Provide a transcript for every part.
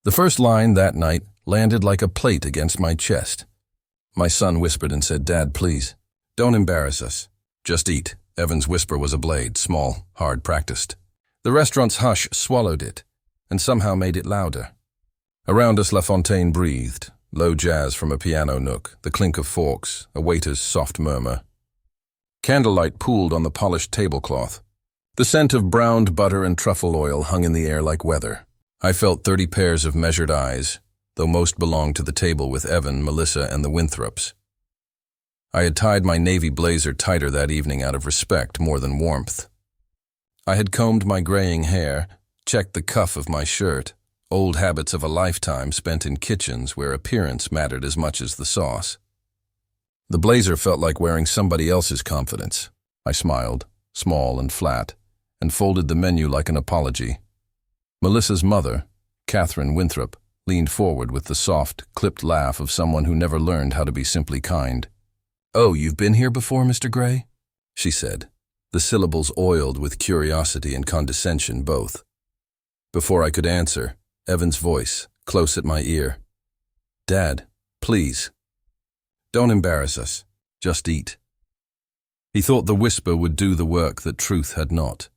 The first line that night landed like a plate against my chest. My son whispered and said, "Dad, please, don't embarrass us. Just eat." Evan's whisper was a blade, small, hard, practiced. The restaurant's hush swallowed it, and somehow made it louder. Around us, La Fontaine breathed, low jazz from a piano nook, the clink of forks, a waiter's soft murmur. Candlelight pooled on the polished tablecloth. The scent of browned butter and truffle oil hung in the air like weather. I felt 30 pairs of measured eyes, though most belonged to the table with Evan, Melissa, and the Winthrops. I had tied my navy blazer tighter that evening out of respect more than warmth. I had combed my graying hair, checked the cuff of my shirt, old habits of a lifetime spent in kitchens where appearance mattered as much as the sauce. The blazer felt like wearing somebody else's confidence. I smiled, small and flat, and folded the menu like an apology. Melissa's mother, Catherine Winthrop, leaned forward with the soft, clipped laugh of someone who never learned how to be simply kind. "Oh, you've been here before, Mr. Gray?" she said, the syllables oiled with curiosity and condescension both. Before I could answer, Evan's voice, close at my ear. "Dad, please. Don't embarrass us. Just eat." He thought the whisper would do the work that truth had not.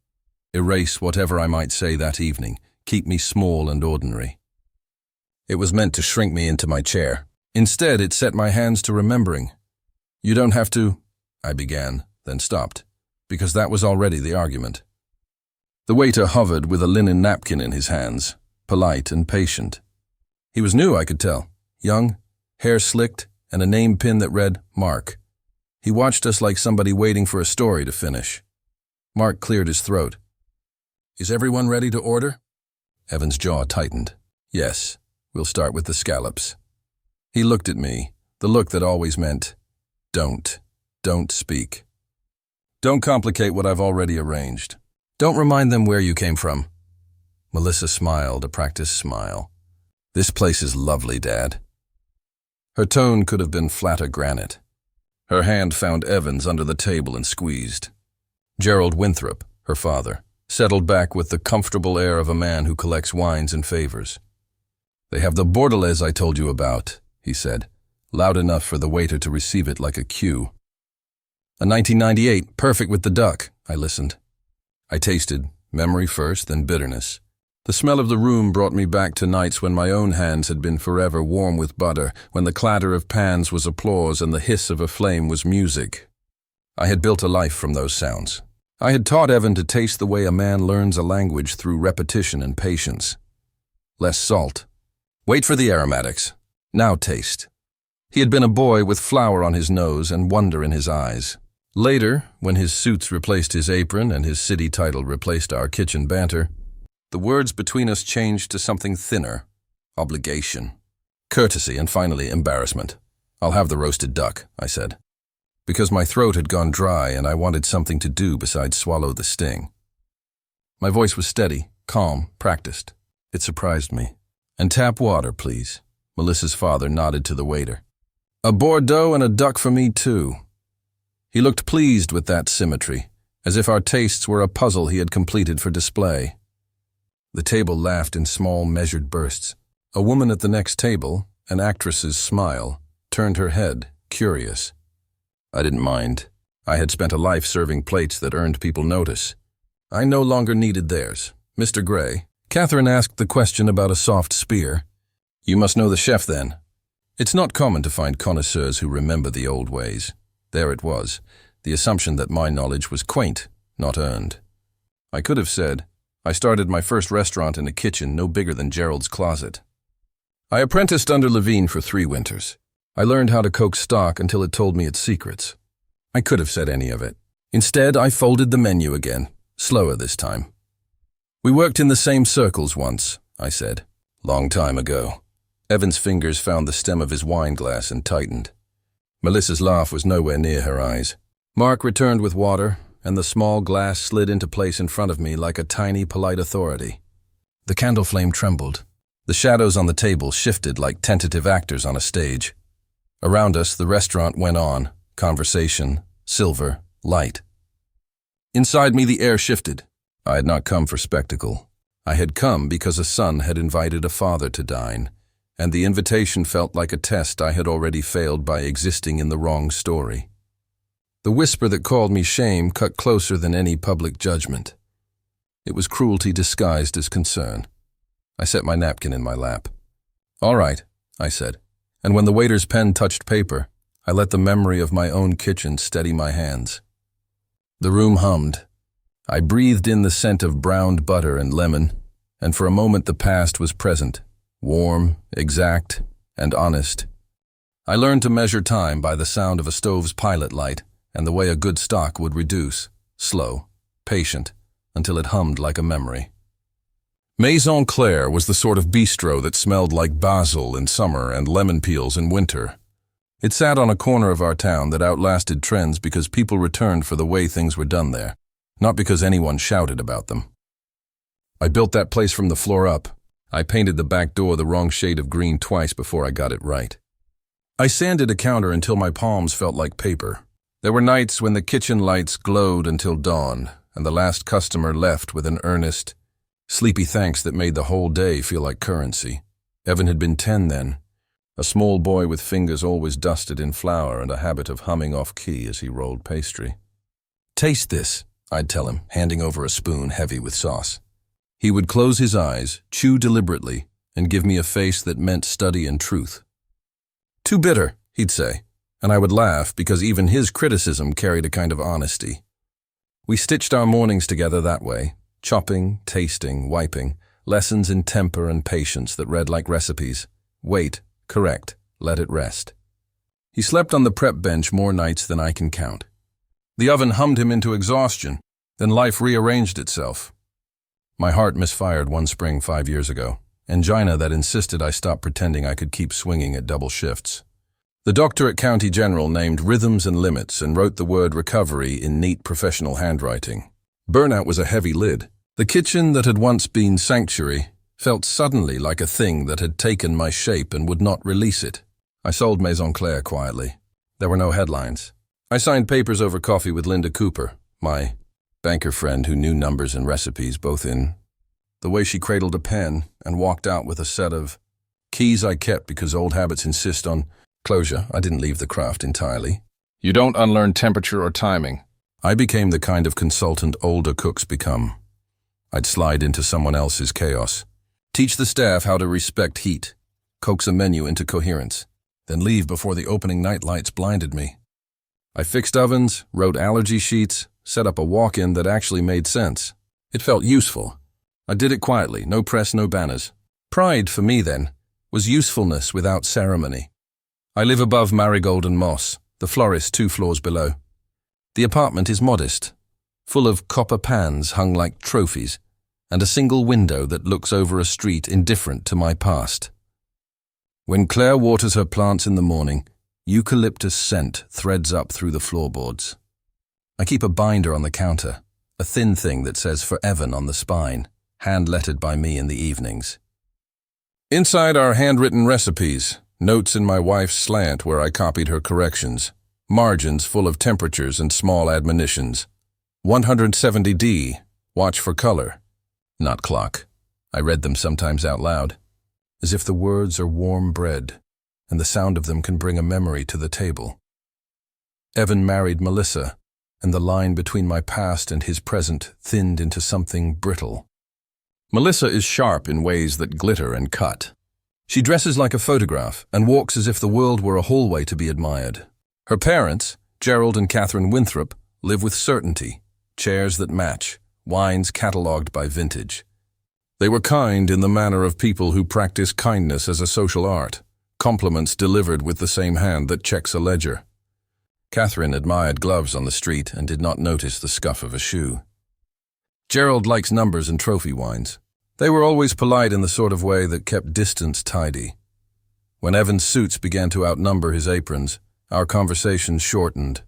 Erase whatever I might say that evening, keep me small and ordinary. It was meant to shrink me into my chair. Instead, it set my hands to remembering. "You don't have to," I began, then stopped, because that was already the argument. The waiter hovered with a linen napkin in his hands, polite and patient. He was new, I could tell, young, hair slicked, and a name pin that read Mark. He watched us like somebody waiting for a story to finish. Mark cleared his throat. "Is everyone ready to order?" Evan's jaw tightened. "Yes, we'll start with the scallops." He looked at me, the look that always meant, Don't speak. Don't complicate what I've already arranged. Don't remind them where you came from." Melissa smiled, a practiced smile. "This place is lovely, Dad." Her tone could have been flatter granite. Her hand found Evan's under the table and squeezed. Gerald Winthrop, her father, settled back with the comfortable air of a man who collects wines and favors. "They have the bordelaise I told you about," he said, loud enough for the waiter to receive it like a cue. "A 1998, perfect with the duck," I listened. I tasted, memory first, then bitterness. The smell of the room brought me back to nights when my own hands had been forever warm with butter, when the clatter of pans was applause and the hiss of a flame was music. I had built a life from those sounds. I had taught Evan to taste the way a man learns a language through repetition and patience. Less salt. Wait for the aromatics. Now taste. He had been a boy with flour on his nose and wonder in his eyes. Later, when his suits replaced his apron and his city title replaced our kitchen banter, the words between us changed to something thinner. Obligation. Courtesy, and finally embarrassment. "I'll have the roasted duck," I said, because my throat had gone dry and I wanted something to do besides swallow the sting. My voice was steady, calm, practiced. It surprised me. "And tap water, please." Melissa's father nodded to the waiter. "A Bordeaux and a duck for me, too." He looked pleased with that symmetry, as if our tastes were a puzzle he had completed for display. The table laughed in small, measured bursts. A woman at the next table, an actress's smile, turned her head, curious. I didn't mind. I had spent a life serving plates that earned people notice. I no longer needed theirs. "Mr. Gray," Catherine asked the question about a soft spear. "You must know the chef, then." It's not common to find connoisseurs who remember the old ways. There it was, the assumption that my knowledge was quaint, not earned. I could have said, I started my first restaurant in a kitchen no bigger than Gerald's closet. I apprenticed under Levine for 3 winters. I learned how to coax stock until it told me its secrets. I could have said any of it. Instead, I folded the menu again, slower this time. "We worked in the same circles once," I said. "Long time ago." Evan's fingers found the stem of his wine glass and tightened. Melissa's laugh was nowhere near her eyes. Mark returned with water, and the small glass slid into place in front of me like a tiny, polite authority. The candle flame trembled. The shadows on the table shifted like tentative actors on a stage. Around us, the restaurant went on, conversation, silver, light. Inside me, the air shifted. I had not come for spectacle. I had come because a son had invited a father to dine, and the invitation felt like a test I had already failed by existing in the wrong story. The whisper that called me shame cut closer than any public judgment. It was cruelty disguised as concern. I set my napkin in my lap. "All right," I said, and when the waiter's pen touched paper, I let the memory of my own kitchen steady my hands. The room hummed. I breathed in the scent of browned butter and lemon, and for a moment the past was present, warm, exact, and honest. I learned to measure time by the sound of a stove's pilot light and the way a good stock would reduce, slow, patient, until it hummed like a memory. Maison Claire was the sort of bistro that smelled like basil in summer and lemon peels in winter. It sat on a corner of our town that outlasted trends because people returned for the way things were done there, not because anyone shouted about them. I built that place from the floor up. I painted the back door the wrong shade of green twice before I got it right. I sanded a counter until my palms felt like paper. There were nights when the kitchen lights glowed until dawn, and the last customer left with an earnest, sleepy thanks that made the whole day feel like currency. Evan had been 10 then, a small boy with fingers always dusted in flour and a habit of humming off-key as he rolled pastry. "Taste this," I'd tell him, handing over a spoon heavy with sauce. He would close his eyes, chew deliberately, and give me a face that meant study and truth. "Too bitter," he'd say, and I would laugh because even his criticism carried a kind of honesty. We stitched our mornings together that way, chopping, tasting, wiping, lessons in temper and patience that read like recipes. Wait, correct, let it rest. He slept on the prep bench more nights than I can count. The oven hummed him into exhaustion, then life rearranged itself. My heart misfired one spring 5 years ago, angina that insisted I stop pretending I could keep swinging at double shifts. The doctor at County General named rhythms and limits and wrote the word recovery in neat professional handwriting. Burnout was a heavy lid. The kitchen that had once been sanctuary felt suddenly like a thing that had taken my shape and would not release it. I sold Maison Claire quietly. There were no headlines. I signed papers over coffee with Linda Cooper, my banker friend who knew numbers and recipes both in the way she cradled a pen and walked out with a set of keys I kept because old habits insist on closure. I didn't leave the craft entirely. You don't unlearn temperature or timing. I became the kind of consultant older cooks become. I'd slide into someone else's chaos, teach the staff how to respect heat, coax a menu into coherence, then leave before the opening night lights blinded me. I fixed ovens, wrote allergy sheets, set up a walk-in that actually made sense. It felt useful. I did it quietly, no press, no banners. Pride, for me then, was usefulness without ceremony. I live above Marigold and Moss, the florist 2 floors below. The apartment is modest, full of copper pans hung like trophies, and a single window that looks over a street indifferent to my past. When Claire waters her plants in the morning, eucalyptus scent threads up through the floorboards. I keep a binder on the counter, a thin thing that says "For Evan" on the spine, hand-lettered by me in the evenings. Inside are handwritten recipes, notes in my wife's slant where I copied her corrections, margins full of temperatures and small admonitions. 170°, watch for color. Not clock. I read them sometimes out loud, as if the words are warm bread, and the sound of them can bring a memory to the table. Evan married Melissa, and the line between my past and his present thinned into something brittle. Melissa is sharp in ways that glitter and cut. She dresses like a photograph and walks as if the world were a hallway to be admired. Her parents, Gerald and Catherine Winthrop, live with certainty, chairs that match, wines catalogued by vintage. They were kind in the manner of people who practice kindness as a social art, compliments delivered with the same hand that checks a ledger. Catherine admired gloves on the street and did not notice the scuff of a shoe. Gerald likes numbers and trophy wines. They were always polite in the sort of way that kept distance tidy. When Evan's suits began to outnumber his aprons, our conversations shortened.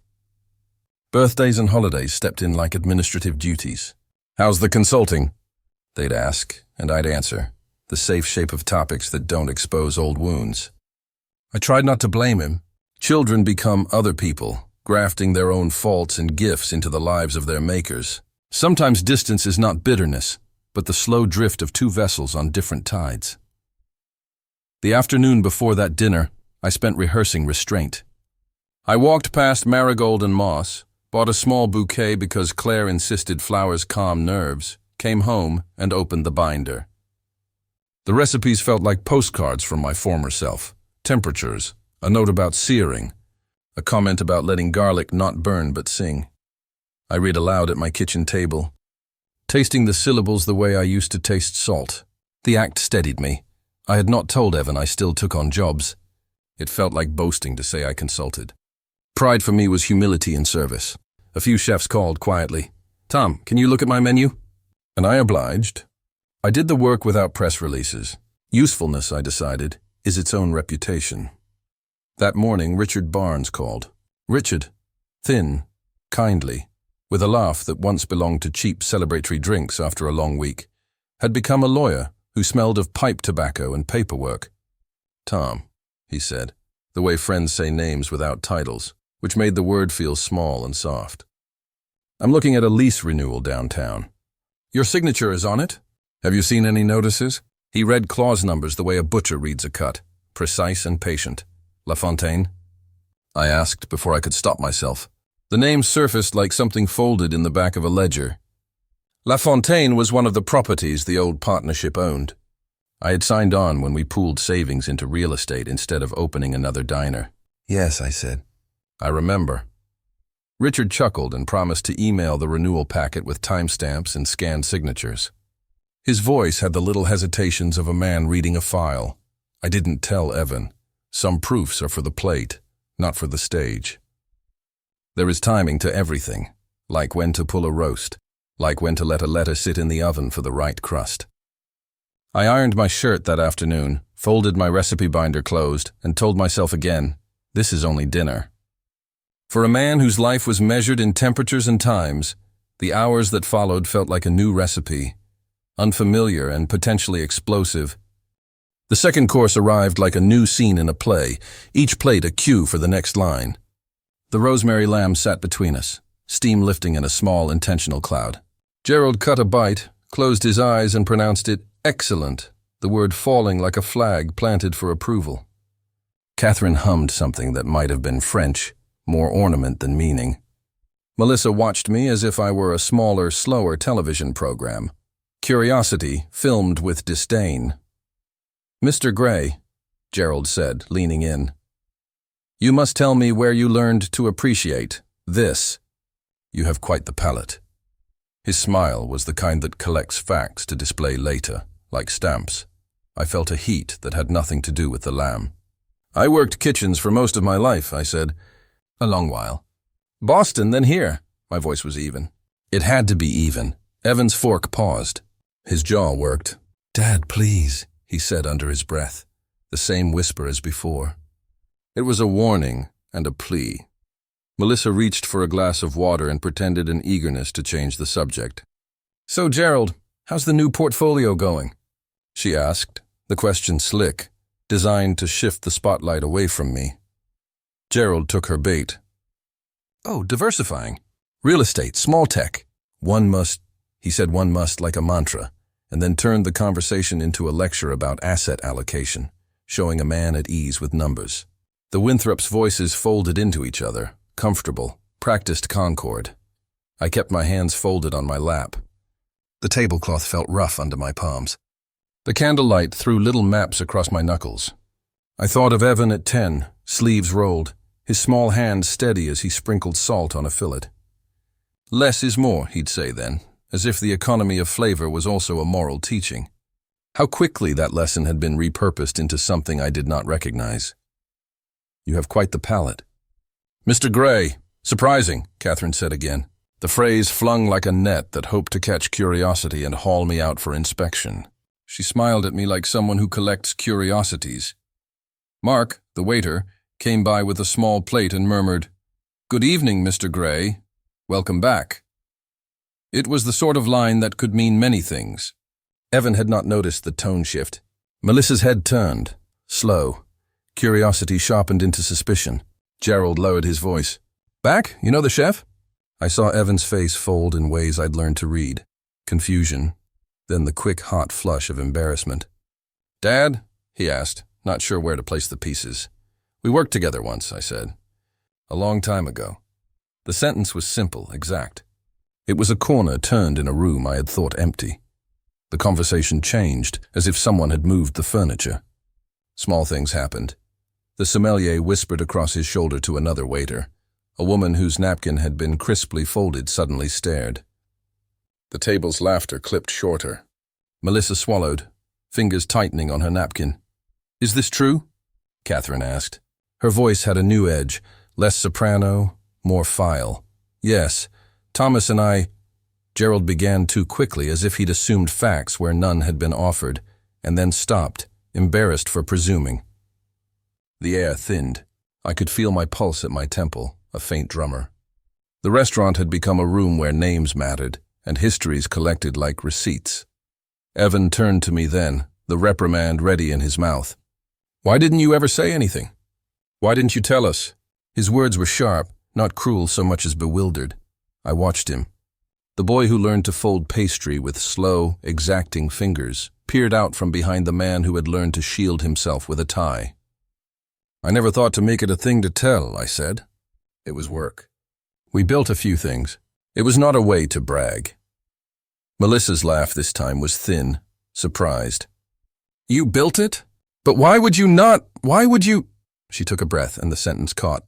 Birthdays and holidays stepped in like administrative duties. "How's the consulting?" they'd ask, and I'd answer, the safe shape of topics that don't expose old wounds. I tried not to blame him. Children become other people, grafting their own faults and gifts into the lives of their makers. Sometimes distance is not bitterness, but the slow drift of two vessels on different tides. The afternoon before that dinner, I spent rehearsing restraint. I walked past Marigold and Moss, bought a small bouquet because Claire insisted flowers calm nerves, came home, and opened the binder. The recipes felt like postcards from my former self. Temperatures, a note about searing, a comment about letting garlic not burn but sing. I read aloud at my kitchen table, tasting the syllables the way I used to taste salt. The act steadied me. I had not told Evan I still took on jobs. It felt like boasting to say I consulted. Pride for me was humility in service. A few chefs called quietly, "Tom, can you look at my menu?" And I obliged. I did the work without press releases. Usefulness, I decided, is its own reputation. That morning, Richard Barnes called. Richard, thin, kindly, with a laugh that once belonged to cheap celebratory drinks after a long week, had become a lawyer who smelled of pipe tobacco and paperwork. "Tom," he said, the way friends say names without titles, which made the word feel small and soft. "I'm looking at a lease renewal downtown. Your signature is on it? Have you seen any notices?" He read clause numbers the way a butcher reads a cut, precise and patient. "La Fontaine?" I asked before I could stop myself. The name surfaced like something folded in the back of a ledger. La Fontaine was one of the properties the old partnership owned. I had signed on when we pooled savings into real estate instead of opening another diner. "Yes," I said. "I remember." Richard chuckled and promised to email the renewal packet with timestamps and scanned signatures. His voice had the little hesitations of a man reading a file. I didn't tell Evan. Some proofs are for the plate, not for the stage. There is timing to everything, like when to pull a roast, like when to let a letter sit in the oven for the right crust. I ironed my shirt that afternoon, folded my recipe binder closed, and told myself again, this is only dinner. For a man whose life was measured in temperatures and times, the hours that followed felt like a new recipe, unfamiliar and potentially explosive. The second course arrived like a new scene in a play, each plate a cue for the next line. The rosemary lamb sat between us, steam lifting in a small intentional cloud. Gerald cut a bite, closed his eyes and pronounced it excellent, the word falling like a flag planted for approval. Catherine hummed something that might have been French, more ornament than meaning. Melissa watched me as if I were a smaller, slower television program. Curiosity filmed with disdain. "Mr. Gray," Gerald said, leaning in, "you must tell me where you learned to appreciate this. You have quite the palate." His smile was the kind that collects facts to display later, like stamps. I felt a heat that had nothing to do with the lamb. "I worked kitchens for most of my life," I said. "A long while." "Boston, then here." My voice was even. It had to be even. Evan's fork paused. His jaw worked. "Dad, please," he said under his breath, the same whisper as before. It was a warning and a plea. Melissa reached for a glass of water and pretended an eagerness to change the subject. "So, Gerald, how's the new portfolio going?" she asked, the question slick, designed to shift the spotlight away from me. Gerald took her bait. "Oh, diversifying. Real estate, small tech. One must," he said one must like a mantra, and then turned the conversation into a lecture about asset allocation, showing a man at ease with numbers. The Winthrops' voices folded into each other, comfortable, practiced concord. I kept my hands folded on my lap. The tablecloth felt rough under my palms. The candlelight threw little maps across my knuckles. I thought of Evan at 10, sleeves rolled, his small hand steady as he sprinkled salt on a fillet. Less is more, he'd say then, as if the economy of flavor was also a moral teaching. How quickly that lesson had been repurposed into something I did not recognize. "You have quite the palate." "Mr. Gray, surprising," Catherine said again, the phrase flung like a net that hoped to catch curiosity and haul me out for inspection. She smiled at me like someone who collects curiosities. Mark, the waiter, came by with a small plate and murmured, "Good evening, Mr. Gray. Welcome back." It was the sort of line that could mean many things. Evan had not noticed the tone shift. Melissa's head turned, slow. Curiosity sharpened into suspicion. Gerald lowered his voice. "Back? You know the chef?" I saw Evan's face fold in ways I'd learned to read. Confusion, then the quick, hot flush of embarrassment. "Dad?" he asked, not sure where to place the pieces. "We worked together once," I said. "A long time ago." The sentence was simple, exact. It was a corner turned in a room I had thought empty. The conversation changed, as if someone had moved the furniture. Small things happened. The sommelier whispered across his shoulder to another waiter. A woman whose napkin had been crisply folded suddenly stared. The table's laughter clipped shorter. Melissa swallowed, fingers tightening on her napkin. "Is this true?" Catherine asked. Her voice had a new edge, less soprano, more file. "Yes, Thomas and I—" Gerald began too quickly, as if he'd assumed facts where none had been offered, and then stopped, embarrassed for presuming. The air thinned. I could feel my pulse at my temple, a faint drummer. The restaurant had become a room where names mattered, and histories collected like receipts. Evan turned to me then, the reprimand ready in his mouth. "Why didn't you ever say anything? Why didn't you tell us?" His words were sharp, not cruel so much as bewildered. I watched him. The boy who learned to fold pastry with slow, exacting fingers peered out from behind the man who had learned to shield himself with a tie. "I never thought to make it a thing to tell," I said. It was work. We built a few things. It was not a way to brag. Melissa's laugh this time was thin, surprised. "You built it? But why would you not? Why would you—" She took a breath and the sentence caught.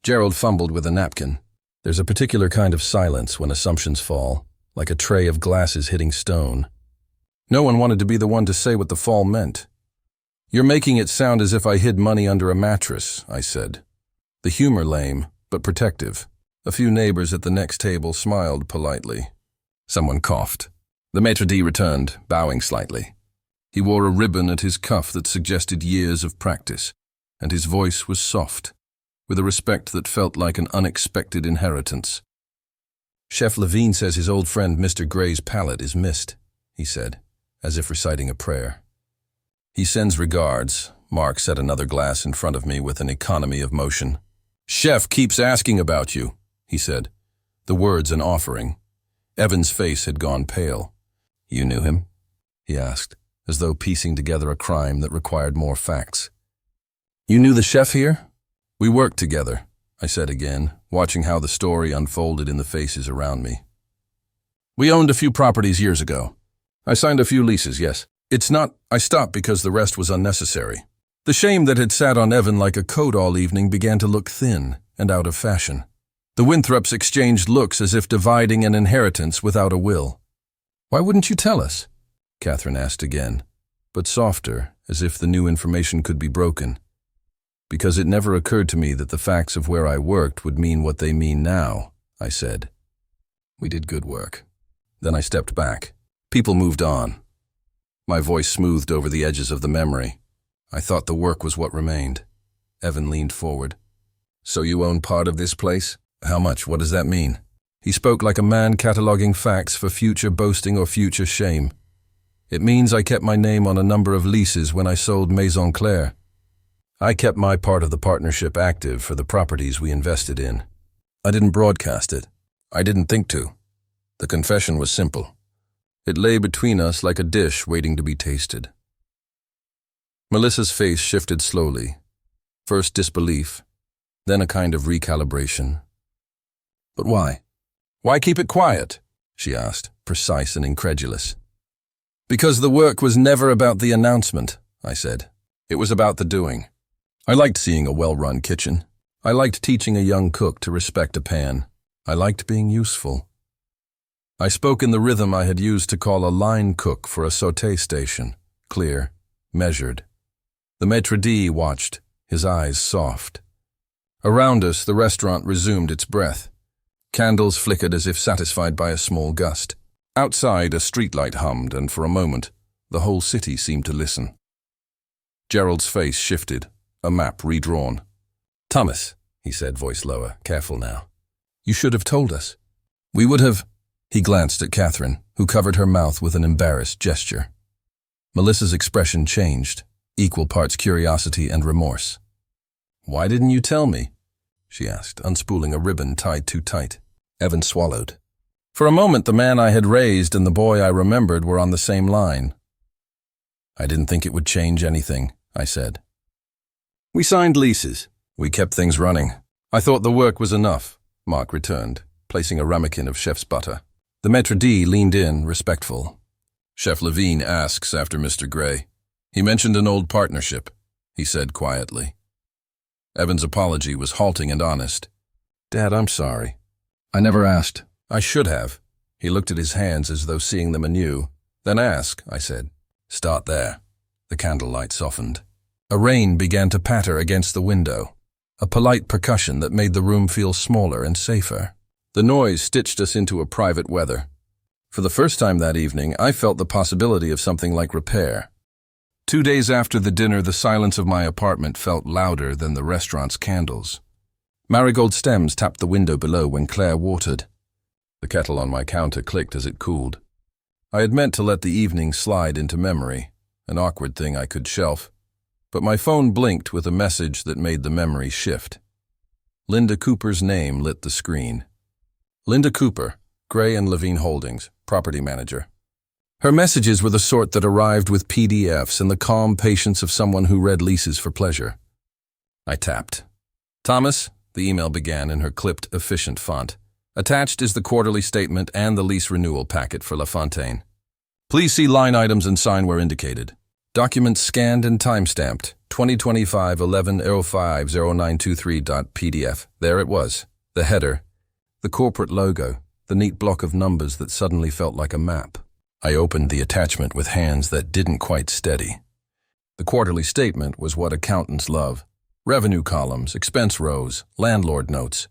Gerald fumbled with a napkin. There's a particular kind of silence when assumptions fall, like a tray of glasses hitting stone. No one wanted to be the one to say what the fall meant. "You're making it sound as if I hid money under a mattress," I said. The humor lame, but protective. A few neighbors at the next table smiled politely. Someone coughed. The maitre d' returned, bowing slightly. He wore a ribbon at his cuff that suggested years of practice, and his voice was soft, with a respect that felt like an unexpected inheritance. "Chef Levine says his old friend Mr. Gray's palate is missed," he said, as if reciting a prayer. "He sends regards." Mark set another glass in front of me with an economy of motion. "Chef keeps asking about you," he said, the words an offering. Evan's face had gone pale. "You knew him?" he asked, as though piecing together a crime that required more facts. "You knew the chef here?" "We worked together," I said again, watching how the story unfolded in the faces around me. "We owned a few properties years ago. I signed a few leases, yes. I stopped because the rest was unnecessary. The shame that had sat on Evan like a coat all evening began to look thin and out of fashion. The Winthrops exchanged looks as if dividing an inheritance without a will." "Why wouldn't you tell us?" Catherine asked again, but softer, as if the new information could be broken. "Because it never occurred to me that the facts of where I worked would mean what they mean now," I said. "We did good work." Then I stepped back. People moved on. My voice smoothed over the edges of the memory. I thought the work was what remained. Evan leaned forward. "So you own part of this place? How much? What does that mean?" He spoke like a man cataloging facts for future boasting or future shame. "It means I kept my name on a number of leases when I sold Maison Claire. I kept my part of the partnership active for the properties we invested in. I didn't broadcast it. I didn't think to. The confession was simple. It lay between us like a dish waiting to be tasted." Melissa's face shifted slowly. First disbelief, then a kind of recalibration. "But why? Why keep it quiet?" she asked, precise and incredulous. "Because the work was never about the announcement," I said. "It was about the doing. I liked seeing a well-run kitchen. I liked teaching a young cook to respect a pan. I liked being useful." I spoke in the rhythm I had used to call a line cook for a sauté station, clear, measured. The maitre d' watched, his eyes soft. Around us, the restaurant resumed its breath. Candles flickered as if satisfied by a small gust. Outside, a streetlight hummed, and for a moment, the whole city seemed to listen. Gerald's face shifted, a map redrawn. "Thomas," he said, voice lower, careful now. "You should have told us. We would have—" He glanced at Catherine, who covered her mouth with an embarrassed gesture. Melissa's expression changed, equal parts curiosity and remorse. "Why didn't you tell me?" she asked, unspooling a ribbon tied too tight. Evan swallowed. For a moment, the man I had raised and the boy I remembered were on the same line. I didn't think it would change anything, I said. We signed leases. We kept things running. I thought the work was enough, Mark returned, placing a ramekin of chef's butter. The maître d' leaned in, respectful. Chef Levine asks after Mr. Gray. He mentioned an old partnership, he said quietly. Evan's apology was halting and honest. Dad, I'm sorry. I never asked. I should have. He looked at his hands as though seeing them anew. Then ask, I said. Start there. The candlelight softened. A rain began to patter against the window, a polite percussion that made the room feel smaller and safer. The noise stitched us into a private weather. For the first time that evening, I felt the possibility of something like repair. 2 days after the dinner, the silence of my apartment felt louder than the restaurant's candles. Marigold stems tapped the window below when Claire watered. The kettle on my counter clicked as it cooled. I had meant to let the evening slide into memory, an awkward thing I could shelf, but my phone blinked with a message that made the memory shift. Linda Cooper's name lit the screen. Linda Cooper, Gray and Levine Holdings, property manager. Her messages were the sort that arrived with PDFs and the calm patience of someone who read leases for pleasure. I tapped. Thomas, the email began in her clipped, efficient font. Attached is the quarterly statement and the lease renewal packet for La Fontaine. Please see line items and sign where indicated. Documents scanned and time-stamped, 2025-11-05-0923.pdf. There it was, the header, the corporate logo, the neat block of numbers that suddenly felt like a map. I opened the attachment with hands that didn't quite steady. The quarterly statement was what accountants love. Revenue columns, expense rows, landlord notes.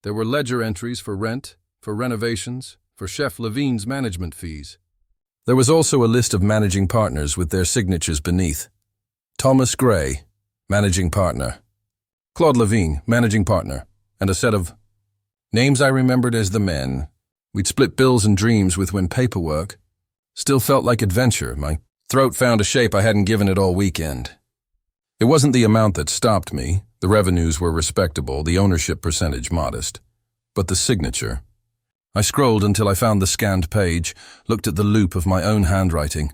There were ledger entries for rent, for renovations, for Chef Levine's management fees. There was also a list of managing partners with their signatures beneath. Thomas Gray, managing partner. Claude Levine, managing partner. And a set of names I remembered as the men we'd split bills and dreams with when paperwork still felt like adventure. My throat found a shape I hadn't given it all weekend. It wasn't the amount that stopped me. The revenues were respectable, the ownership percentage modest. But the signature. I scrolled until I found the scanned page, looked at the loop of my own handwriting.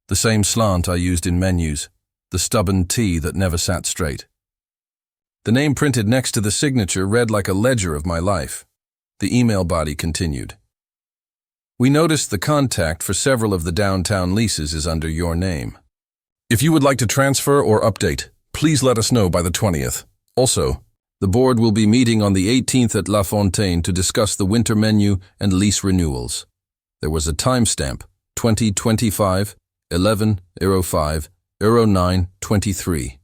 The same slant I used in menus, the stubborn T that never sat straight. The name printed next to the signature read like a ledger of my life. The email body continued. We noticed the contact for several of the downtown leases is under your name. If you would like to transfer or update, please let us know by the 20th. Also, the board will be meeting on the 18th at La Fontaine to discuss the winter menu and lease renewals. There was a timestamp, 2025-11-05-09-23.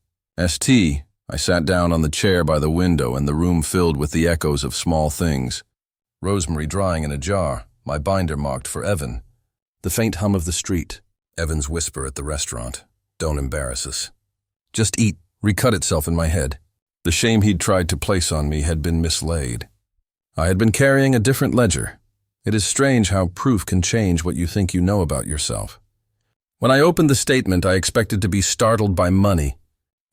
St. I sat down on the chair by the window and the room filled with the echoes of small things. Rosemary drying in a jar, my binder marked for Evan. The faint hum of the street, Evan's whisper at the restaurant. Don't embarrass us. Just eat, recut itself in my head. The shame he'd tried to place on me had been mislaid. I had been carrying a different ledger. It is strange how proof can change what you think you know about yourself. When I opened the statement, I expected to be startled by money.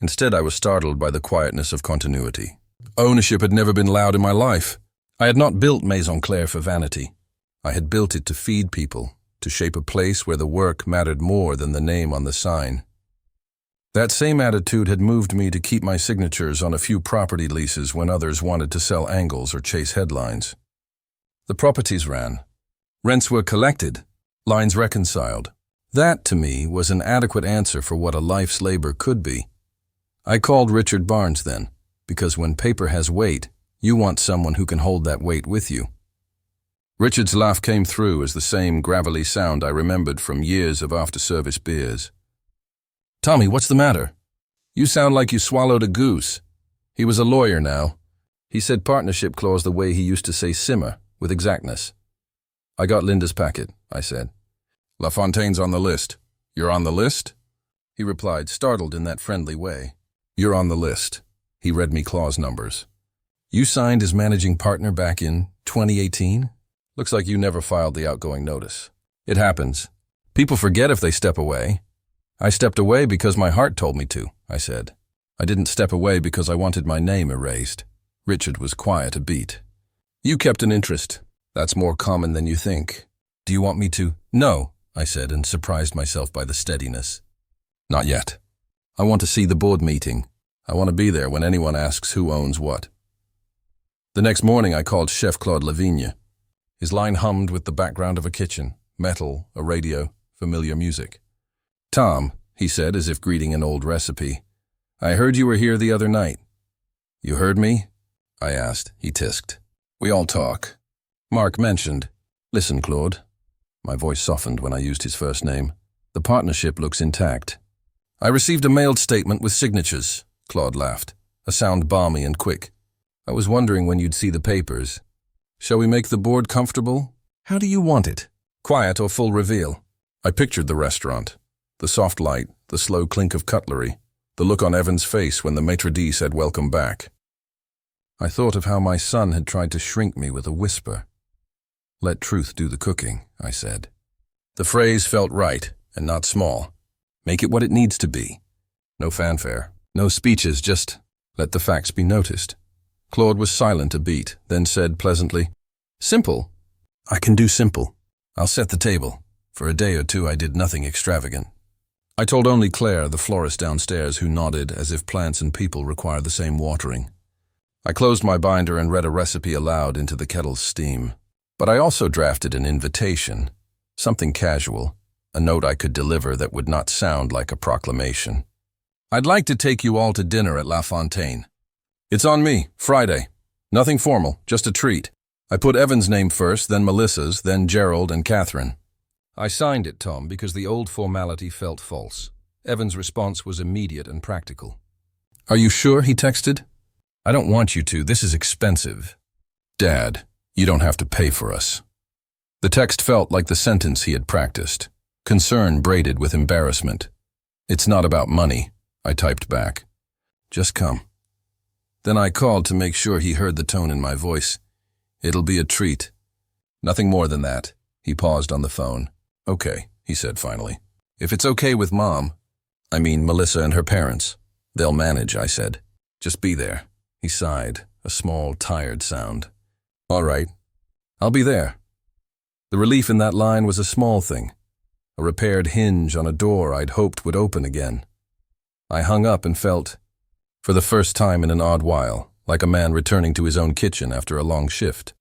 Instead, I was startled by the quietness of continuity. Ownership had never been loud in my life. I had not built Maison Claire for vanity. I had built it to feed people, to shape a place where the work mattered more than the name on the sign. That same attitude had moved me to keep my signatures on a few property leases when others wanted to sell angles or chase headlines. The properties ran. Rents were collected, lines reconciled. That, to me, was an adequate answer for what a life's labor could be. I called Richard Barnes then, because when paper has weight, you want someone who can hold that weight with you. Richard's laugh came through as the same gravelly sound I remembered from years of after-service beers. Tommy, what's the matter? You sound like you swallowed a goose. He was a lawyer now. He said partnership clause the way he used to say simmer, with exactness. I got Linda's packet, I said. La Fontaine's on the list. You're on the list? He replied, startled in that friendly way. You're on the list. He read me clause numbers. You signed as managing partner back in 2018? Looks like you never filed the outgoing notice. It happens. People forget if they step away. I stepped away because my heart told me to, I said. I didn't step away because I wanted my name erased. Richard was quiet a beat. You kept an interest. That's more common than you think. Do you want me to? No, I said, and surprised myself by the steadiness. Not yet. I want to see the board meeting. I want to be there when anyone asks who owns what. The next morning I called Chef Claude Lavigne. His line hummed with the background of a kitchen, metal, a radio, familiar music. Tom, he said as if greeting an old recipe, I heard you were here the other night. You heard me? I asked. He tisked. We all talk. Mark mentioned. Listen, Claude. My voice softened when I used his first name. The partnership looks intact. I received a mailed statement with signatures. Claude laughed, a sound balmy and quick. I was wondering when you'd see the papers. Shall we make the board comfortable? How do you want it? Quiet or full reveal? I pictured the restaurant. The soft light, the slow clink of cutlery, the look on Evan's face when the maitre d' said welcome back. I thought of how my son had tried to shrink me with a whisper. Let truth do the cooking, I said. The phrase felt right and not small. Make it what it needs to be. No fanfare, no speeches, just let the facts be noticed. Claude was silent a beat, then said pleasantly, Simple. I can do simple. I'll set the table. For a day or two I did nothing extravagant. I told only Claire, the florist downstairs, who nodded as if plants and people require the same watering. I closed my binder and read a recipe aloud into the kettle's steam. But I also drafted an invitation, something casual, a note I could deliver that would not sound like a proclamation. I'd like to take you all to dinner at La Fontaine. It's on me, Friday. Nothing formal, just a treat. I put Evan's name first, then Melissa's, then Gerald and Catherine. I signed it, Tom, because the old formality felt false. Evan's response was immediate and practical. Are you sure? He texted. I don't want you to. This is expensive. Dad, you don't have to pay for us. The text felt like the sentence he had practiced. Concern braided with embarrassment. It's not about money, I typed back. Just come. Then I called to make sure he heard the tone in my voice. It'll be a treat. Nothing more than that. He paused on the phone. Okay, he said finally. If it's okay with Mom, I mean Melissa and her parents, they'll manage, I said. Just be there. He sighed, a small, tired sound. All right, I'll be there. The relief in that line was a small thing, a repaired hinge on a door I'd hoped would open again. I hung up and felt, for the first time in an odd while, like a man returning to his own kitchen after a long shift.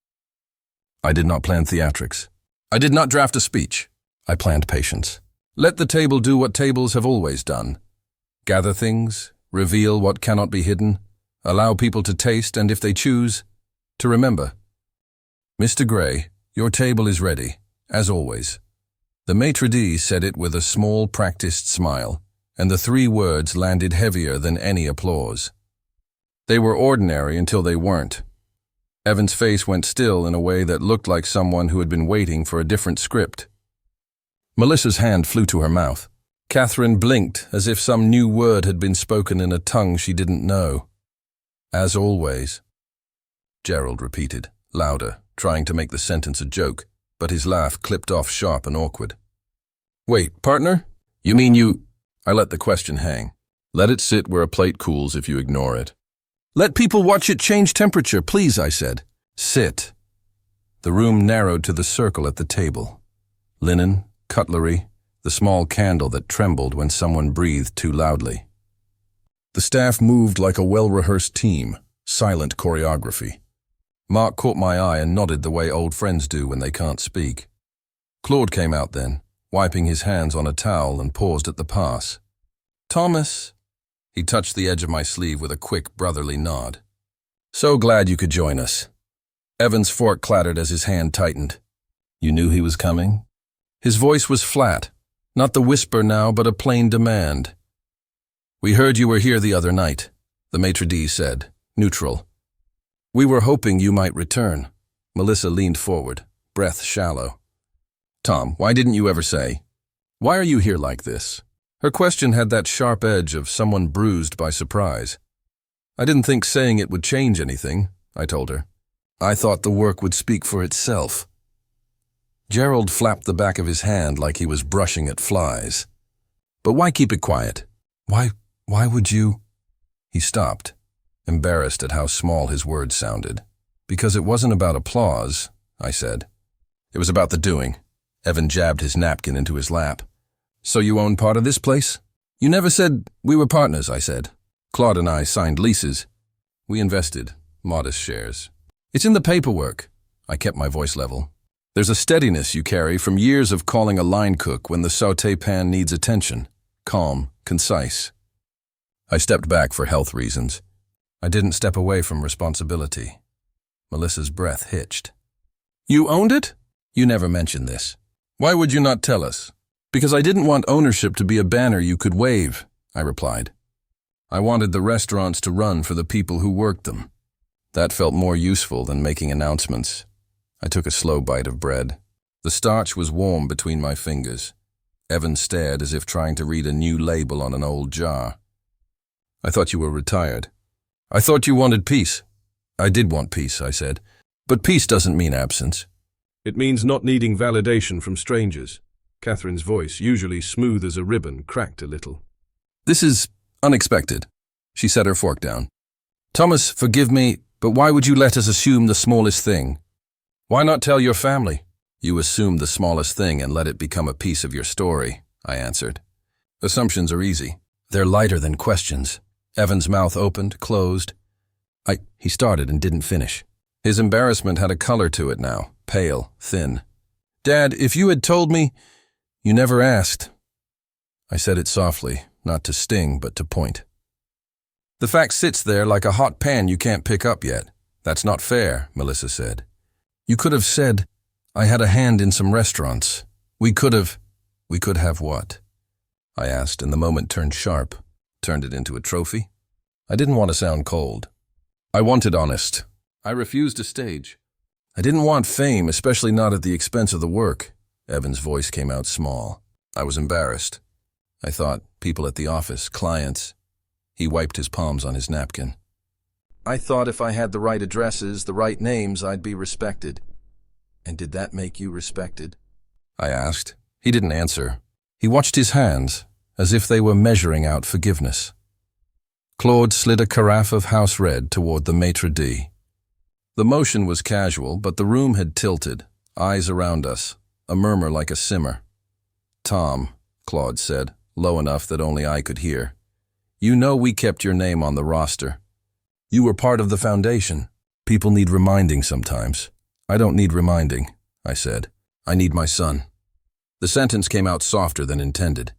I did not plan theatrics. I did not draft a speech. I planned patience. Let the table do what tables have always done. Gather things, reveal what cannot be hidden, allow people to taste and, if they choose, to remember. Mr. Gray, your table is ready, as always. The maitre d' said it with a small, practiced smile, and the 3 words landed heavier than any applause. They were ordinary until they weren't. Evan's face went still in a way that looked like someone who had been waiting for a different script. Melissa's hand flew to her mouth. Catherine blinked as if some new word had been spoken in a tongue she didn't know. As always. Gerald repeated, louder, trying to make the sentence a joke, but his laugh clipped off sharp and awkward. Wait, partner? You mean you… I let the question hang. Let it sit where a plate cools if you ignore it. Let people watch it change temperature, please, I said. Sit. The room narrowed to the circle at the table. Linen, cutlery, the small candle that trembled when someone breathed too loudly. The staff moved like a well-rehearsed team, silent choreography. Mark caught my eye and nodded the way old friends do when they can't speak. Claude came out then, wiping his hands on a towel, and paused at the pass. Thomas. He touched the edge of my sleeve with a quick, brotherly nod. So glad you could join us. Evan's fork clattered as his hand tightened. You knew he was coming? His voice was flat, not the whisper now, but a plain demand. We heard you were here the other night, the maitre d' said, neutral. We were hoping you might return. Melissa leaned forward, breath shallow. Tom, why didn't you ever say? Why are you here like this? Her question had that sharp edge of someone bruised by surprise. I didn't think saying it would change anything, I told her. I thought the work would speak for itself. Gerald flapped the back of his hand like he was brushing at flies. But why keep it quiet? Why would you? He stopped, embarrassed at how small his words sounded. Because it wasn't about applause, I said. It was about the doing. Evan jabbed his napkin into his lap. So you own part of this place? You never said we were partners, I said. Claude and I signed leases. We invested, modest shares. It's in the paperwork. I kept my voice level. There's a steadiness you carry from years of calling a line cook when the sauté pan needs attention. Calm, concise. I stepped back for health reasons. I didn't step away from responsibility. Melissa's breath hitched. You owned it? You never mentioned this. Why would you not tell us? Because I didn't want ownership to be a banner you could wave, I replied. I wanted the restaurants to run for the people who worked them. That felt more useful than making announcements. I took a slow bite of bread. The starch was warm between my fingers. Evan stared as if trying to read a new label on an old jar. I thought you were retired. I thought you wanted peace. I did want peace, I said. But peace doesn't mean absence. It means not needing validation from strangers. Catherine's voice, usually smooth as a ribbon, cracked a little. This is unexpected. She set her fork down. Thomas, forgive me, but why would you let us assume the smallest thing? Why not tell your family? You assumed the smallest thing and let it become a piece of your story, I answered. Assumptions are easy. They're lighter than questions. Evan's mouth opened, closed. He started and didn't finish. His embarrassment had a color to it now, pale, thin. Dad, if you had told me, you never asked. I said it softly, not to sting, but to point. The fact sits there like a hot pan you can't pick up yet. That's not fair, Melissa said. You could have said, I had a hand in some restaurants. We could have what? I asked, and the moment turned sharp. Turned it into a trophy? I didn't want to sound cold. I wanted honest. I refused a stage. I didn't want fame, especially not at the expense of the work. Evan's voice came out small. I was embarrassed. I thought, people at the office, clients. He wiped his palms on his napkin. I thought if I had the right addresses, the right names, I'd be respected. And did that make you respected? I asked. He didn't answer. He watched his hands, as if they were measuring out forgiveness. Claude slid a carafe of house red toward the maitre d'. The motion was casual, but the room had tilted, eyes around us, a murmur like a simmer. Tom, Claude said, low enough that only I could hear. You know we kept your name on the roster. You were part of the foundation. People need reminding sometimes. I don't need reminding, I said. I need my son. The sentence came out softer than intended.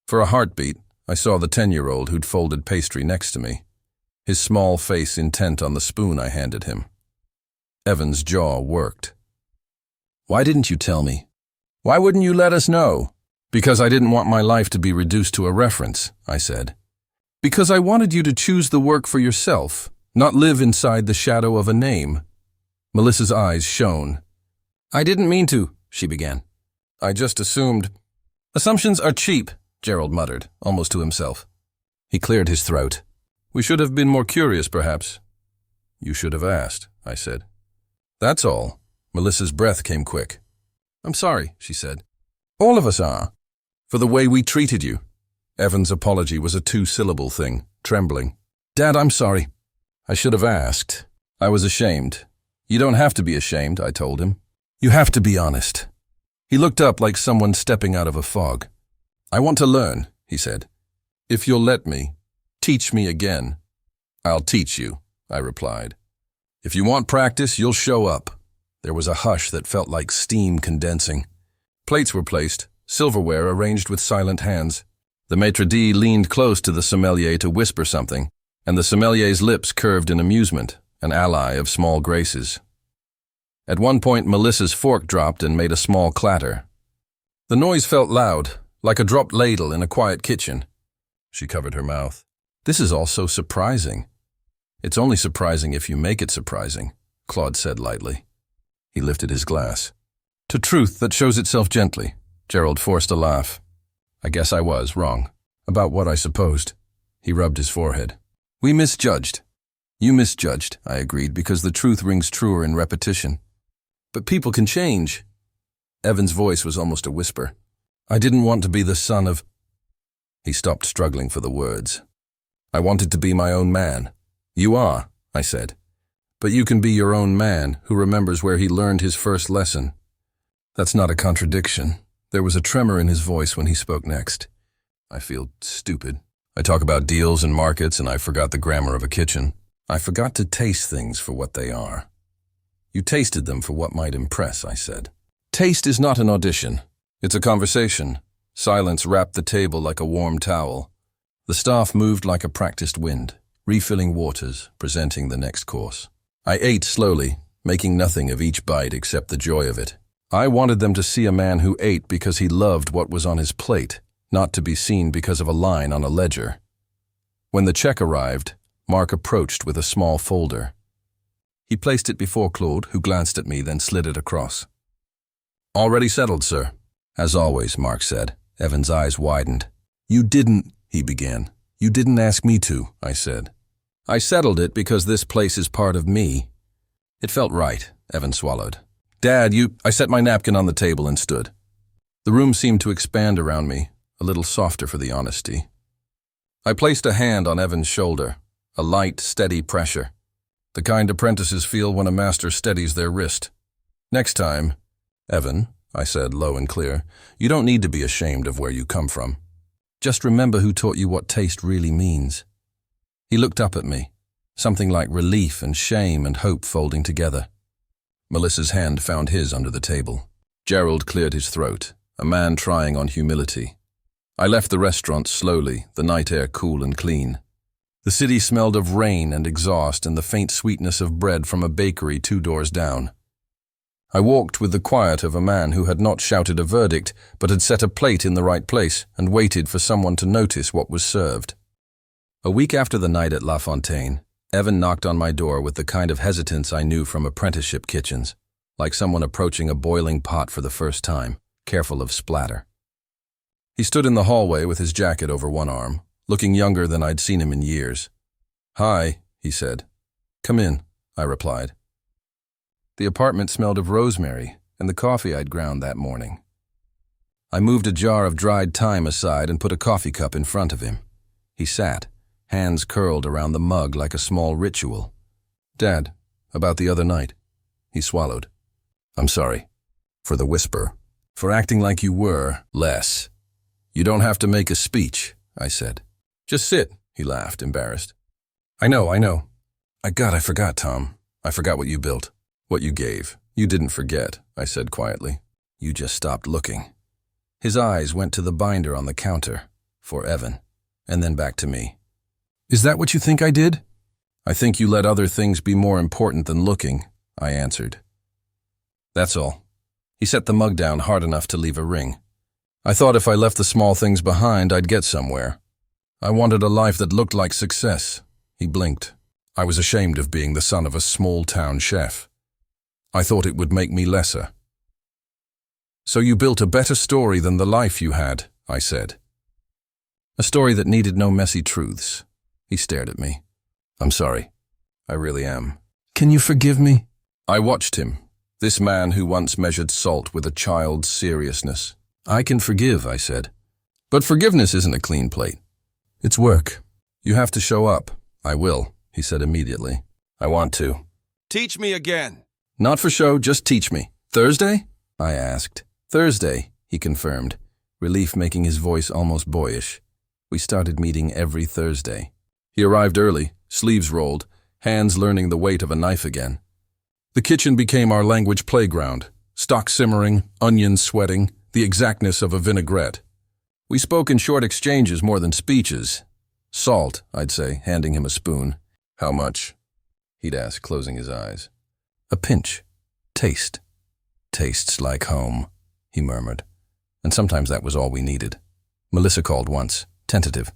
For a heartbeat, I saw the 10-year-old who'd folded pastry next to me, his small face intent on the spoon I handed him. Evan's jaw worked. Why didn't you tell me? Why wouldn't you let us know? Because I didn't want my life to be reduced to a reference, I said. Because I wanted you to choose the work for yourself, not live inside the shadow of a name. Melissa's eyes shone. I didn't mean to, she began. I just assumed. Assumptions are cheap, Gerald muttered, almost to himself. He cleared his throat. We should have been more curious, perhaps. You should have asked, I said. That's all. Melissa's breath came quick. I'm sorry, she said. All of us are. For the way we treated you. Evan's apology was a two-syllable thing, trembling. Dad, I'm sorry. I should have asked. I was ashamed. You don't have to be ashamed, I told him. You have to be honest. He looked up like someone stepping out of a fog. I want to learn, he said. If you'll let me, teach me again. I'll teach you, I replied. If you want practice, you'll show up. There was a hush that felt like steam condensing. Plates were placed, silverware arranged with silent hands. The maitre d' leaned close to the sommelier to whisper something, and the sommelier's lips curved in amusement, an ally of small graces. At one point, Melissa's fork dropped and made a small clatter. The noise felt loud, like a dropped ladle in a quiet kitchen. She covered her mouth. This is all so surprising. It's only surprising if you make it surprising, Claude said lightly. He lifted his glass. To truth that shows itself gently. Gerald forced a laugh. I guess I was wrong. About what I supposed. He rubbed his forehead. We misjudged. You misjudged, I agreed, because the truth rings truer in repetition. But people can change. Evan's voice was almost a whisper. I didn't want to be the son of... He stopped struggling for the words. I wanted to be my own man. You are, I said. But you can be your own man who remembers where he learned his first lesson. That's not a contradiction. There was a tremor in his voice when he spoke next. I feel stupid. I talk about deals and markets, and I forgot the grammar of a kitchen. I forgot to taste things for what they are. You tasted them for what might impress, I said. Taste is not an audition. It's a conversation. Silence wrapped the table like a warm towel. The staff moved like a practiced wind, refilling waters, presenting the next course. I ate slowly, making nothing of each bite except the joy of it. I wanted them to see a man who ate because he loved what was on his plate, not to be seen because of a line on a ledger. When the check arrived, Mark approached with a small folder. He placed it before Claude, who glanced at me, then slid it across. "Already settled, sir." "As always," Mark said. Evan's eyes widened. "You didn't," he began. "You didn't ask me to," I said. "I settled it because this place is part of me." It felt right, Evan swallowed. "Dad, I set my napkin on the table and stood. The room seemed to expand around me, a little softer for the honesty. I placed a hand on Evan's shoulder, a light, steady pressure, the kind apprentices feel when a master steadies their wrist. "Next time, Evan," I said low and clear, "you don't need to be ashamed of where you come from. Just remember who taught you what taste really means." He looked up at me, something like relief and shame and hope folding together. Melissa's hand found his under the table. Gerald cleared his throat, a man trying on humility. I left the restaurant slowly, the night air cool and clean. The city smelled of rain and exhaust and the faint sweetness of bread from a bakery 2 doors down. I walked with the quiet of a man who had not shouted a verdict, but had set a plate in the right place and waited for someone to notice what was served. A week after the night at La Fontaine, Evan knocked on my door with the kind of hesitance I knew from apprenticeship kitchens, like someone approaching a boiling pot for the first time, careful of splatter. He stood in the hallway with his jacket over one arm, looking younger than I'd seen him in years. "Hi," he said. "Come in," I replied. The apartment smelled of rosemary and the coffee I'd ground that morning. I moved a jar of dried thyme aside and put a coffee cup in front of him. He sat, hands curled around the mug like a small ritual. "Dad, about the other night." He swallowed. "I'm sorry. For the whisper. For acting like you were less. You don't have to make a speech," I said. "Just sit," he laughed, embarrassed. I know. I forgot, Tom. I forgot what you built. What you gave. You didn't forget," I said quietly. "You just stopped looking." His eyes went to the binder on the counter, for Evan, and then back to me. "Is that what you think I did?" "I think you let other things be more important than looking," I answered. "That's all." He set the mug down hard enough to leave a ring. "I thought if I left the small things behind, I'd get somewhere. I wanted a life that looked like success." He blinked. "I was ashamed of being the son of a small-town chef. I thought it would make me lesser." "So you built a better story than the life you had," I said. "A story that needed no messy truths." He stared at me. "I'm sorry. I really am." "Can you forgive me?" I watched him, this man who once measured salt with a child's seriousness. "I can forgive," I said. "But forgiveness isn't a clean plate. It's work. You have to show up." "I will," he said immediately. "I want to." Teach me again. "Not for show, just teach me. Thursday?" I asked. "Thursday," he confirmed, relief making his voice almost boyish. We started meeting every Thursday. He arrived early, sleeves rolled, hands learning the weight of a knife again. The kitchen became our language playground, stock simmering, onions sweating, the exactness of a vinaigrette. We spoke in short exchanges more than speeches. "Salt," I'd say, handing him a spoon. "How much?" he'd ask, closing his eyes. "A pinch. Taste. Tastes like home," he murmured. And sometimes that was all we needed. Melissa called once, tentative.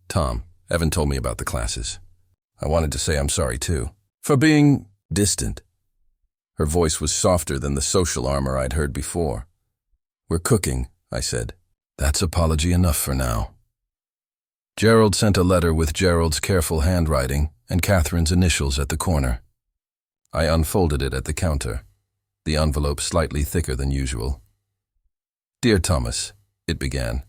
"Tom, Evan told me about the classes." I wanted to say I'm sorry too. For being distant. Her voice was softer than the social armor I'd heard before. "We're cooking," I said. "That's apology enough for now." Gerald sent a letter with Gerald's careful handwriting and Catherine's initials at the corner. I unfolded it at the counter, the envelope slightly thicker than usual. "Dear Thomas," it began,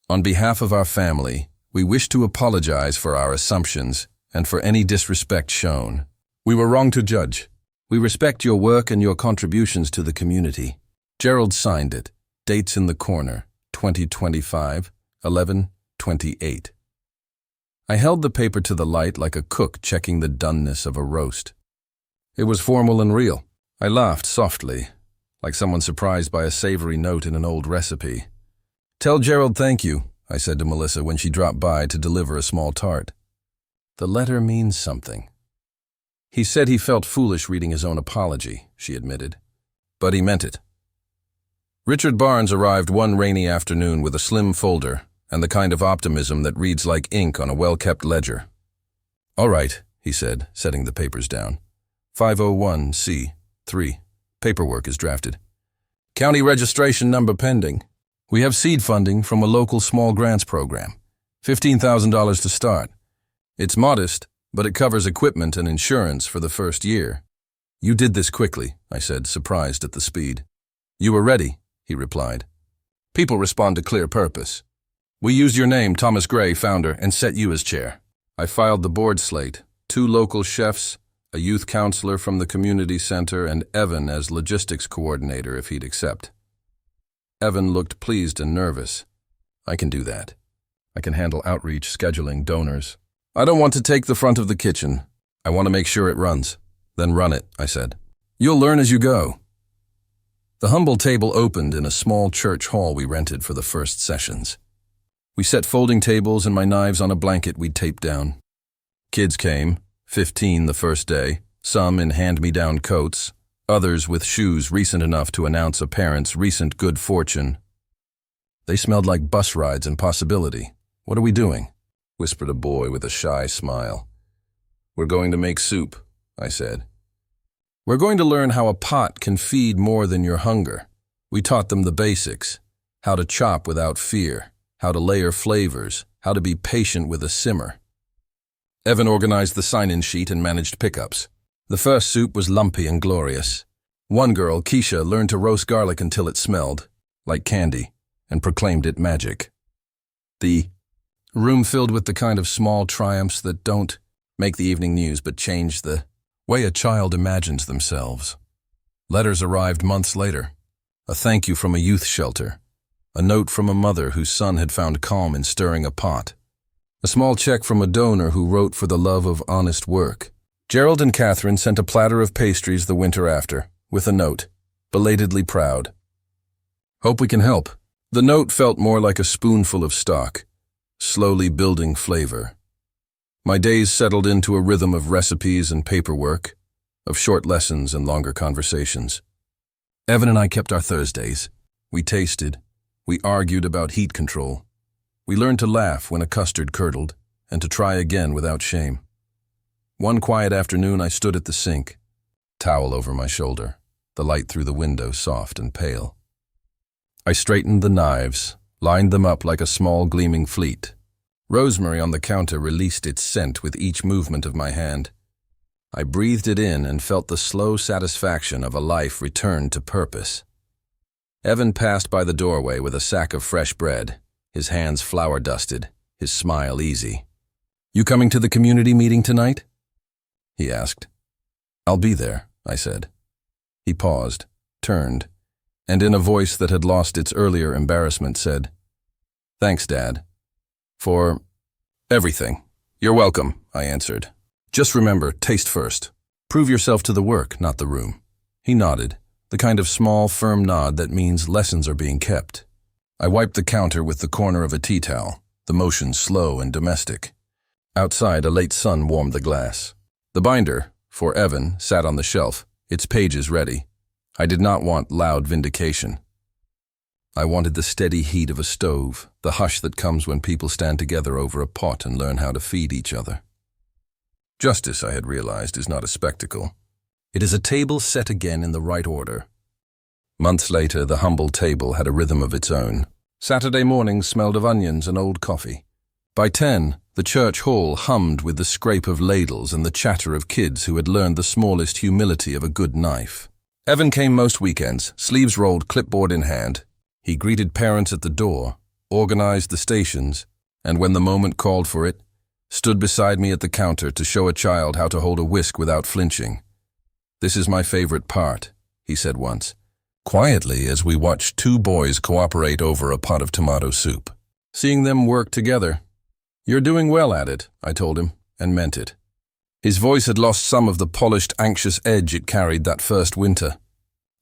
"on behalf of our family, we wish to apologize for our assumptions and for any disrespect shown. We were wrong to judge. We respect your work and your contributions to the community. Gerald signed it. Dates in the corner, 2025, 11/28. I held the paper to the light like a cook checking the doneness of a roast. It was formal and real. I laughed softly, like someone surprised by a savory note in an old recipe. "Tell Gerald thank you," I said to Melissa when she dropped by to deliver a small tart. "The letter means something." "He said he felt foolish reading his own apology," she admitted. "But he meant it." Richard Barnes arrived one rainy afternoon with a slim folder and the kind of optimism that reads like ink on a well-kept ledger. "All right," he said, setting the papers down. 501C3. Paperwork is drafted. County registration number pending. We have seed funding from a local small grants program. $15,000 to start. It's modest, but it covers equipment and insurance for the first year. "You did this quickly," I said, surprised at the speed. "You were ready," he replied. "People respond to clear purpose. We used your name, Thomas Gray, founder, and set you as chair." I filed the board slate, 2 local chefs, a youth counselor from the community center, and Evan as logistics coordinator if he'd accept. Evan looked pleased and nervous. "I can do that. I can handle outreach, scheduling, donors. I don't want to take the front of the kitchen. I want to make sure it runs." "Then run it," I said. "You'll learn as you go." The humble table opened in a small church hall we rented for the first sessions. We set folding tables and my knives on a blanket we'd taped down. Kids came, 15 the first day, some in hand-me-down coats, others with shoes recent enough to announce a parent's recent good fortune. They smelled like bus rides and possibility. "What are we doing?" whispered a boy with a shy smile. "We're going to make soup," I said. "We're going to learn how a pot can feed more than your hunger." We taught them the basics: how to chop without fear, how to layer flavors, how to be patient with a simmer. Evan organized the sign-in sheet and managed pickups. The first soup was lumpy and glorious. One girl, Keisha, learned to roast garlic until it smelled like candy and proclaimed it magic. The room filled with the kind of small triumphs that don't make the evening news but change the way a child imagines themselves. Letters arrived months later. A thank you from a youth shelter. A note from a mother whose son had found calm in stirring a pot. A small check from a donor who wrote for the love of honest work. Gerald and Catherine sent a platter of pastries the winter after, with a note, belatedly proud. "Hope we can help." The note felt more like a spoonful of stock, slowly building flavor. My days settled into a rhythm of recipes and paperwork, of short lessons and longer conversations. Evan and I kept our Thursdays. We tasted. We argued about heat control. We learned to laugh when a custard curdled, and to try again without shame. One quiet afternoon I stood at the sink, towel over my shoulder, the light through the window soft and pale. I straightened the knives, lined them up like a small gleaming fleet. Rosemary on the counter released its scent with each movement of my hand. I breathed it in and felt the slow satisfaction of a life returned to purpose. Evan passed by the doorway with a sack of fresh bread, his hands flour-dusted, his smile easy. "You coming to the community meeting tonight?" he asked. "I'll be there," I said. He paused, turned, and in a voice that had lost its earlier embarrassment said, "Thanks, Dad. For everything." "You're welcome," I answered. "Just remember, taste first. Prove yourself to the work, not the room." He nodded, the kind of small, firm nod that means lessons are being kept. I wiped the counter with the corner of a tea towel, the motion slow and domestic. Outside, a late sun warmed the glass. The binder, for Evan, sat on the shelf, its pages ready. I did not want loud vindication. I wanted the steady heat of a stove, the hush that comes when people stand together over a pot and learn how to feed each other. Justice, I had realized, is not a spectacle. It is a table set again in the right order. Months later, the humble table had a rhythm of its own. Saturday mornings smelled of onions and old coffee. By 10, the church hall hummed with the scrape of ladles and the chatter of kids who had learned the smallest humility of a good knife. Evan came most weekends, sleeves rolled, clipboard in hand. He greeted parents at the door, organized the stations, and when the moment called for it, stood beside me at the counter to show a child how to hold a whisk without flinching. "This is my favorite part," he said once, quietly as we watched two boys cooperate over a pot of tomato soup. Seeing them work together. "You're doing well at it," I told him, and meant it. His voice had lost some of the polished, anxious edge it carried that first winter.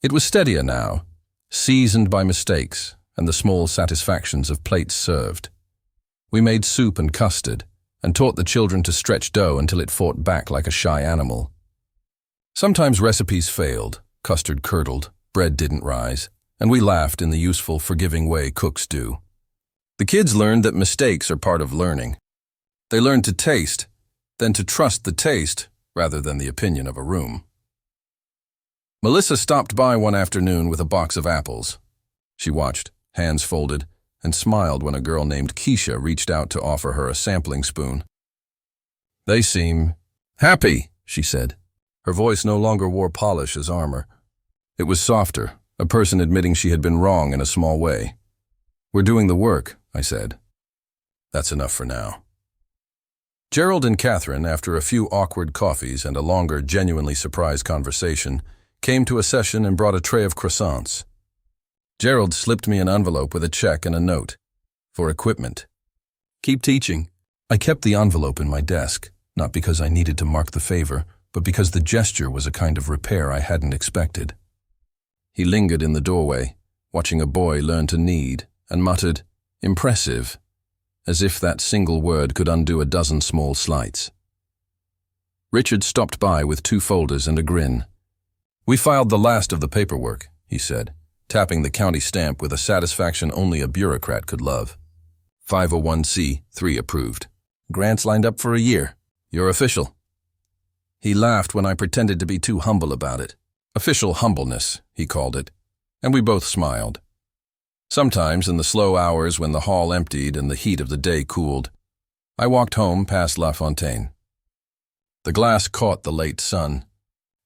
It was steadier now, seasoned by mistakes and the small satisfactions of plates served. We made soup and custard, and taught the children to stretch dough until it fought back like a shy animal. Sometimes recipes failed, custard curdled, bread didn't rise, and we laughed in the useful, forgiving way cooks do. The kids learned that mistakes are part of learning. They learned to taste, then to trust the taste rather than the opinion of a room. Melissa stopped by one afternoon with a box of apples. She watched, hands folded, and smiled when a girl named Keisha reached out to offer her a sampling spoon. "They seem happy," she said. Her voice no longer wore polish as armor. It was softer, a person admitting she had been wrong in a small way. "We're doing the work," I said. "That's enough for now." Gerald and Catherine, after a few awkward coffees and a longer, genuinely surprised conversation, came to a session and brought a tray of croissants. Gerald slipped me an envelope with a check and a note. For equipment. "Keep teaching." I kept the envelope in my desk, not because I needed to mark the favor, but because the gesture was a kind of repair I hadn't expected. He lingered in the doorway, watching a boy learn to knead, and muttered, "Impressive," as if that single word could undo a dozen small slights. Richard stopped by with 2 folders and a grin. "We filed the last of the paperwork," he said, tapping the county stamp with a satisfaction only a bureaucrat could love. 501c3 approved. Grants lined up for a year. You're official." He laughed when I pretended to be too humble about it. Official humbleness, he called it, and we both smiled. Sometimes, in the slow hours when the hall emptied and the heat of the day cooled, I walked home past La Fontaine. The glass caught the late sun.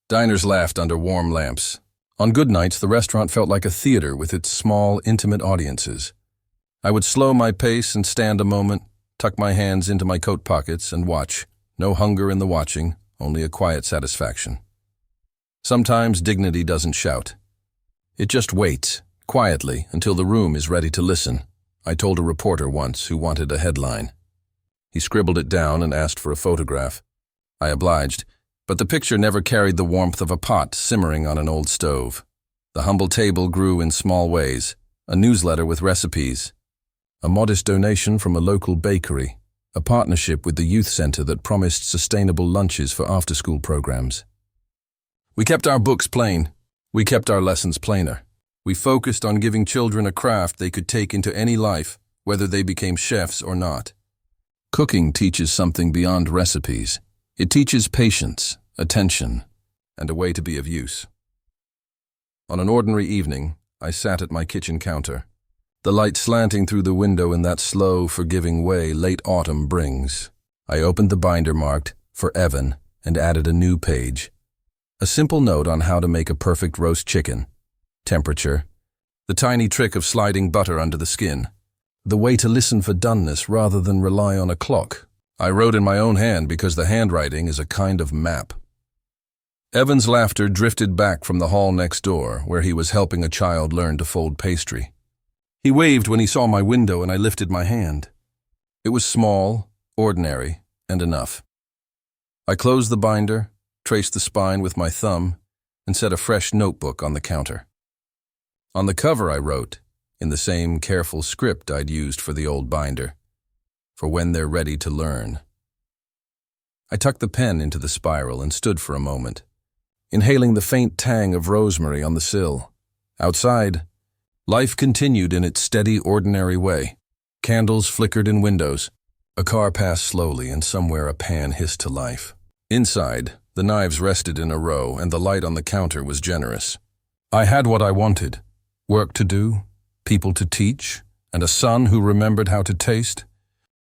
Diners laughed under warm lamps. On good nights, the restaurant felt like a theater with its small, intimate audiences. I would slow my pace and stand a moment, tuck my hands into my coat pockets and watch. No hunger in the watching, only a quiet satisfaction. Sometimes dignity doesn't shout. It just waits, quietly, until the room is ready to listen, I told a reporter once who wanted a headline. He scribbled it down and asked for a photograph. I obliged, but the picture never carried the warmth of a pot simmering on an old stove. The humble table grew in small ways, a newsletter with recipes, a modest donation from a local bakery, a partnership with the youth center that promised sustainable lunches for after-school programs. We kept our books plain. We kept our lessons plainer. We focused on giving children a craft they could take into any life, whether they became chefs or not. Cooking teaches something beyond recipes. It teaches patience, attention, and a way to be of use. On an ordinary evening, I sat at my kitchen counter, the light slanting through the window in that slow, forgiving way late autumn brings. I opened the binder marked, "For Evan," and added a new page. A simple note on how to make a perfect roast chicken. Temperature. The tiny trick of sliding butter under the skin. The way to listen for doneness rather than rely on a clock. I wrote in my own hand because the handwriting is a kind of map. Evan's laughter drifted back from the hall next door, where he was helping a child learn to fold pastry. He waved when he saw my window and I lifted my hand. It was small, ordinary, and enough. I closed the binder, traced the spine with my thumb, and set a fresh notebook on the counter. On the cover I wrote, in the same careful script I'd used for the old binder, "For when they're ready to learn." I tucked the pen into the spiral and stood for a moment, inhaling the faint tang of rosemary on the sill. Outside, life continued in its steady, ordinary way. Candles flickered in windows. A car passed slowly and somewhere a pan hissed to life. Inside, the knives rested in a row and the light on the counter was generous. I had what I wanted: work to do, people to teach, and a son who remembered how to taste.